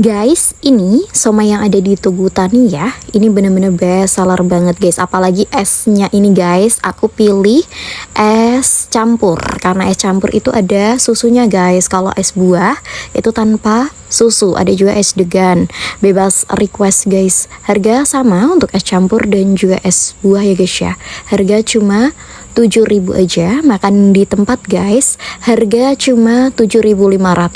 Guys, ini somai yang ada di Tugu Tani ya. Ini bener-bener best seller banget guys. Apalagi esnya ini guys, aku pilih es campur. Karena es campur itu ada susunya guys. Kalau es buah itu tanpa susu. Ada juga es degan. Bebas request guys. Harga sama untuk es campur dan juga es buah ya guys ya. Harga cuma 7.000 aja, makan di tempat guys. Harga cuma 7.500.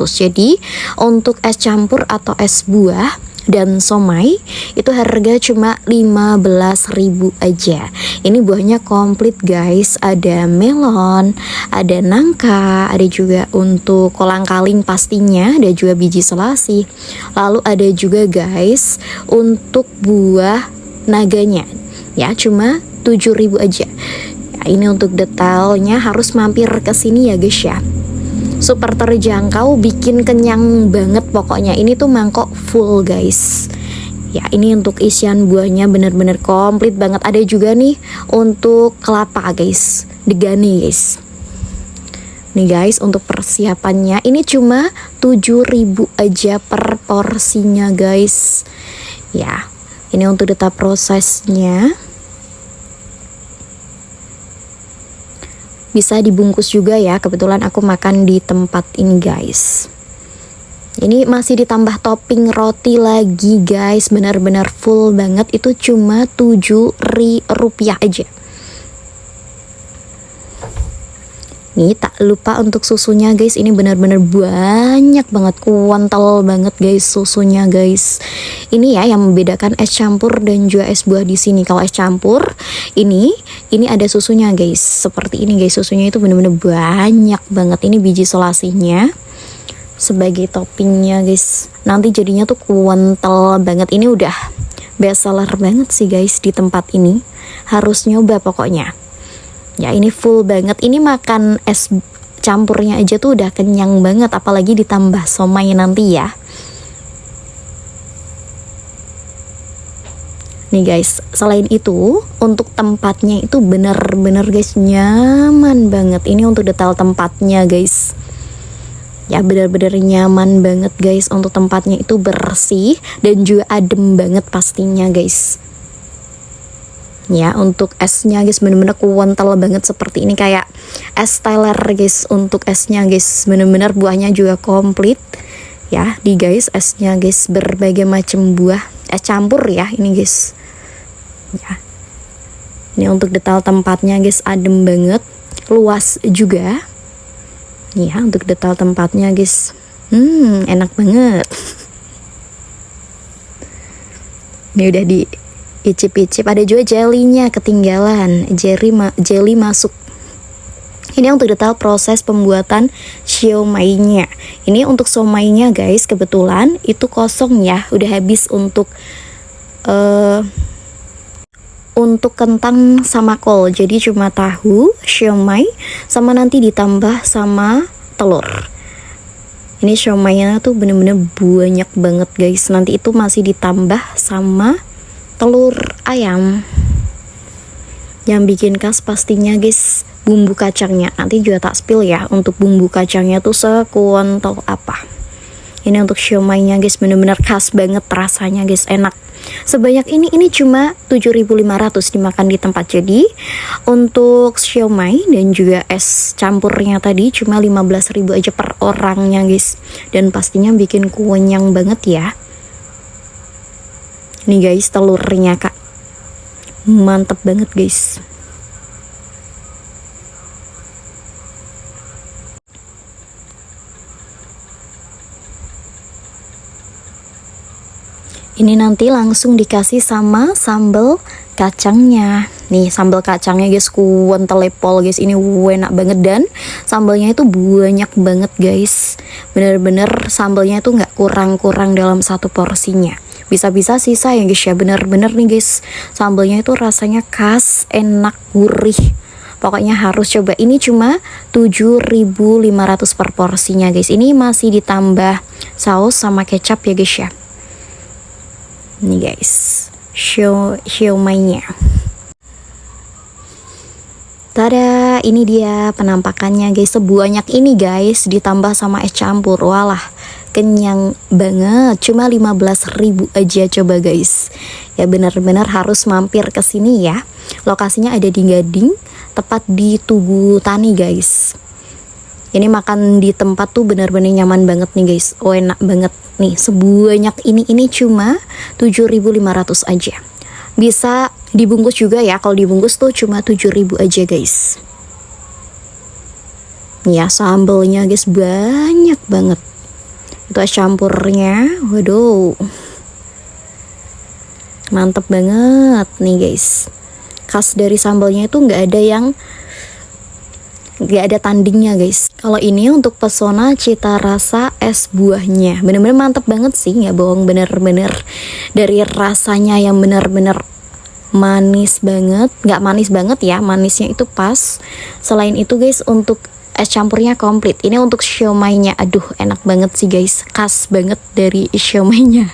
Jadi untuk es campur atau es buah dan somai itu harga cuma 15.000 aja. Ini buahnya komplit guys. Ada melon, ada nangka, ada juga untuk kolang-kaling pastinya, ada juga biji selasi. Lalu ada juga guys untuk buah naganya. Ya, cuma 7.000 aja. Ini untuk detailnya harus mampir ke sini ya guys ya. Super terjangkau, bikin kenyang banget pokoknya. Ini tuh mangkok full guys. Ya, ini untuk isian buahnya bener-bener komplit banget. Ada juga nih untuk kelapa guys, degani guys. Nih guys, untuk persiapannya ini cuma 7.000 aja per porsinya guys. Ya, ini untuk detail prosesnya. Bisa dibungkus juga ya, kebetulan aku makan di tempat ini guys. Ini masih ditambah topping roti lagi guys, benar-benar full banget. Itu cuma 7.000 rupiah aja. Nih tak lupa untuk susunya guys, ini benar-benar banyak banget, kuantal banget guys susunya guys. Ini ya yang membedakan es campur dan juga es buah di sini. Kalau es campur ini ada susunya guys, seperti ini guys, susunya itu benar-benar banyak banget. Ini biji selasinya sebagai toppingnya guys. Nanti jadinya tuh kuantal banget. Ini udah best seller banget sih guys di tempat ini. Harus nyoba pokoknya. Ya, ini full banget. Ini makan es campurnya aja tuh udah kenyang banget, apalagi ditambah somai nanti ya. Nih guys, selain itu untuk tempatnya itu bener-bener guys nyaman banget. Ini untuk detail tempatnya guys. Ya, bener-bener nyaman banget guys. Untuk tempatnya itu bersih dan juga adem banget pastinya guys. Ya, untuk esnya guys bener-bener kuantal banget seperti ini, kayak es teler guys. Untuk esnya guys bener-bener buahnya juga komplit ya. Di guys esnya guys berbagai macam buah, es campur ya ini guys ya. Ini untuk detail tempatnya guys, adem banget, luas juga ya. Untuk detail tempatnya guys enak banget. Ini udah di icip-icip. Ada juga jelinya ketinggalan, jelly masuk. Ini untuk detail proses pembuatan siomainya. Ini untuk somainya guys, kebetulan itu kosong ya, udah habis untuk kentang sama kol. Jadi cuma tahu, siomay, sama nanti ditambah sama telur. Ini siomainya tuh bener-bener banyak banget guys. Nanti itu masih ditambah sama telur ayam. Yang bikin khas pastinya guys bumbu kacangnya. Nanti juga tak spill ya untuk bumbu kacangnya tuh sekuantal apa. Ini untuk siomainya guys bener-bener khas banget rasanya guys, enak. Sebanyak ini cuma 7.500 dimakan di tempat. Jadi untuk siomai dan juga es campurnya tadi cuma 15.000 aja per orangnya guys. Dan pastinya bikin kenyang banget ya. Nih guys telurnya kak, mantep banget guys. Ini nanti langsung dikasih sama sambal kacangnya. Nih sambal kacangnya guys kuantel lepol guys. Ini enak banget dan sambalnya itu banyak banget guys. Bener-bener sambalnya itu nggak kurang-kurang dalam satu porsinya. Bisa-bisa sisa ya guys ya. Bener-bener nih guys, sambalnya itu rasanya khas, enak, gurih. Pokoknya harus coba. Ini cuma 7.500 per porsinya guys. Ini masih ditambah saus sama kecap ya guys ya. Nih guys, siomainya. Tada, ini dia penampakannya guys. Sebanyak ini guys ditambah sama es campur. Walah, kenyang banget. Cuma 15.000 aja coba guys. Ya benar-benar harus mampir ke sini ya. Lokasinya ada di Gading, tepat di Tugu Tani guys. Ini makan di tempat tuh benar-benar nyaman banget nih guys. Oh enak banget nih. Sebanyak ini cuma 7.500 aja. Bisa dibungkus juga ya. Kalau dibungkus tuh cuma 7.000 aja guys. Ya sambelnya guys banyak banget. Itu es campurnya. Waduh. Mantep banget nih guys. Khas dari sambalnya itu nggak ada tandingnya guys. Kalau ini untuk pesona cita rasa es buahnya bener-bener mantep banget sih, nggak bohong, bener-bener dari rasanya yang bener-bener manis banget, nggak manis banget ya, manisnya itu pas. Selain itu guys, untuk es campurnya komplit. Ini untuk siomainya, aduh enak banget sih guys, khas banget dari siomainya.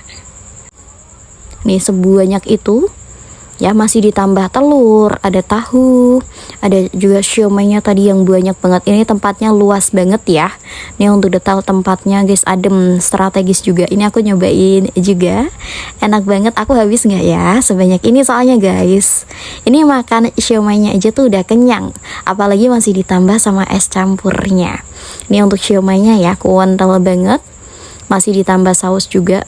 Nih sebanyak itu ya, masih ditambah telur, ada tahu, ada juga siomainya tadi yang banyak banget. Ini tempatnya luas banget ya. Ini untuk detail tempatnya guys, adem, strategis juga. Ini aku nyobain juga, enak banget. Aku habis nggak ya sebanyak ini soalnya guys. Ini makan siomainya aja tuh udah kenyang, apalagi masih ditambah sama es campurnya. Ini untuk siomainya ya, kental banget, masih ditambah saus juga.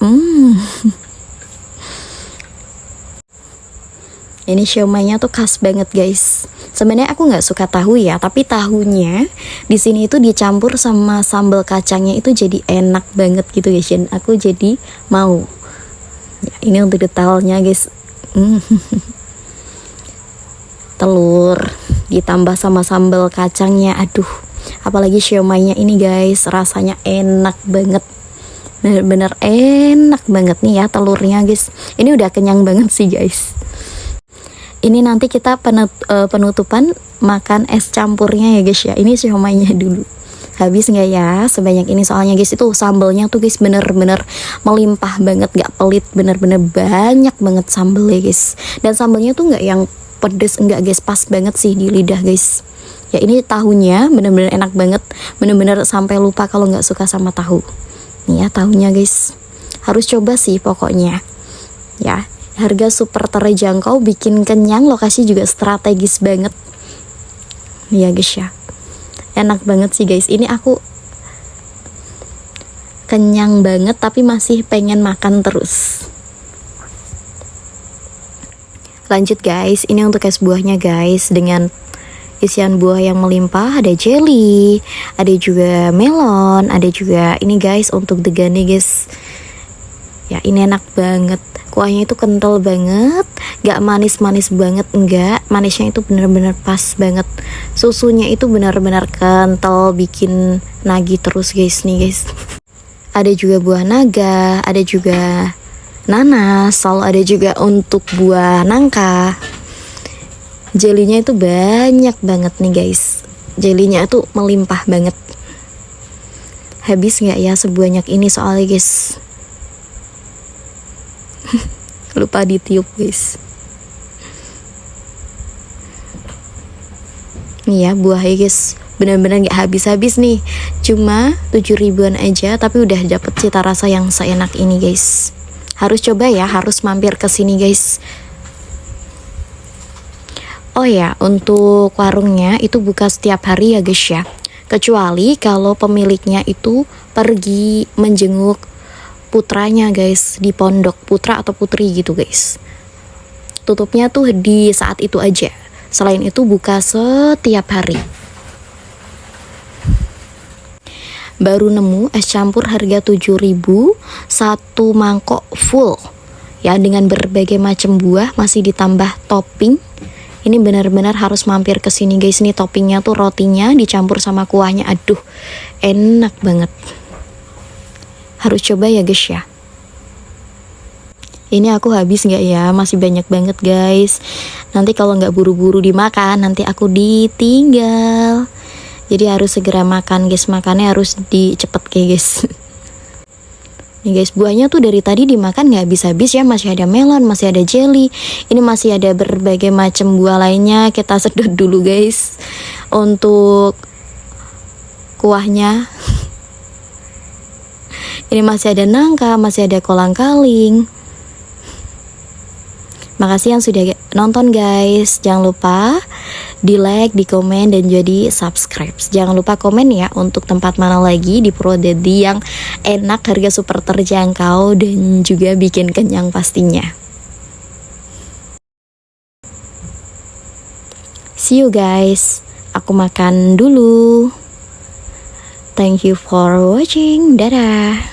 Ini siomainya tuh khas banget guys. Sebenarnya aku nggak suka tahu ya, tapi tahunya di sini itu dicampur sama sambal kacangnya itu jadi enak banget gitu guys. Dan aku jadi mau. Ya, ini untuk detailnya guys. Telur ditambah sama sambal kacangnya, aduh. Apalagi siomainya ini guys, rasanya enak banget. Bener-bener enak banget nih ya telurnya guys. Ini udah kenyang banget sih guys. Ini nanti kita penutupan makan es campurnya ya guys ya. Ini siomainya dulu. Habis nggak ya sebanyak ini, soalnya guys itu sambalnya tuh guys bener-bener melimpah banget, nggak pelit, bener-bener banyak banget sambelnya guys. Dan sambalnya tuh nggak yang pedes, enggak guys, pas banget sih di lidah guys. Ya ini tahunya bener-bener enak banget, bener-bener sampai lupa kalau nggak suka sama tahu. Nih ya tahunya guys, harus coba sih pokoknya ya. Harga super terjangkau, bikin kenyang, lokasi juga strategis banget ya guys ya. Enak banget sih guys. Ini aku kenyang banget tapi masih pengen makan terus. Lanjut guys, ini untuk es buahnya guys, dengan isian buah yang melimpah. Ada jelly, ada juga melon, ada juga ini guys untuk degane guys. Ya ini enak banget. Kuahnya itu kental banget, gak manis-manis banget, enggak. Manisnya itu bener-bener pas banget. Susunya itu benar-benar kental, bikin nagih terus guys nih guys. Ada juga buah naga, ada juga nanas, selalu ada juga untuk buah nangka. Jelinya itu banyak banget nih guys. Jelinya itu melimpah banget. Habis nggak ya sebanyak ini soalnya guys. Lupa ditiup guys. Nih ya buahnya guys, bener-bener gak habis-habis nih. Cuma 7.000-an aja, tapi udah dapet cita rasa yang seenak ini guys. Harus coba ya, harus mampir ke sini guys. Oh ya, untuk warungnya itu buka setiap hari ya guys ya. Kecuali kalau pemiliknya itu pergi menjenguk putranya guys di pondok, putra atau putri gitu guys. Tutupnya tuh di saat itu aja. Selain itu buka setiap hari. Baru nemu es campur harga 7.000, satu mangkok full. Ya dengan berbagai macam buah, masih ditambah topping. Ini benar-benar harus mampir ke sini guys. Ini toppingnya tuh rotinya dicampur sama kuahnya. Aduh, enak banget. Harus coba ya guys ya. Ini aku habis nggak ya? Masih banyak banget guys. Nanti kalau nggak buru-buru dimakan, nanti aku ditinggal. Jadi harus segera makan guys. Makannya harus dicepet kayak guys. Nih guys, buahnya tuh dari tadi dimakan nggak habis-habis ya. Masih ada melon, masih ada jelly. Ini masih ada berbagai macam buah lainnya. Kita sedot dulu guys. Untuk kuahnya. Ini masih ada nangka, masih ada kolang-kaling. Makasih yang sudah nonton guys. Jangan lupa di like, di komen, dan jadi subscribe. Jangan lupa komen ya untuk tempat mana lagi di Purwodadi yang enak, harga super terjangkau, dan juga bikin kenyang pastinya. See you guys. Aku makan dulu. Thank you for watching. Dadah.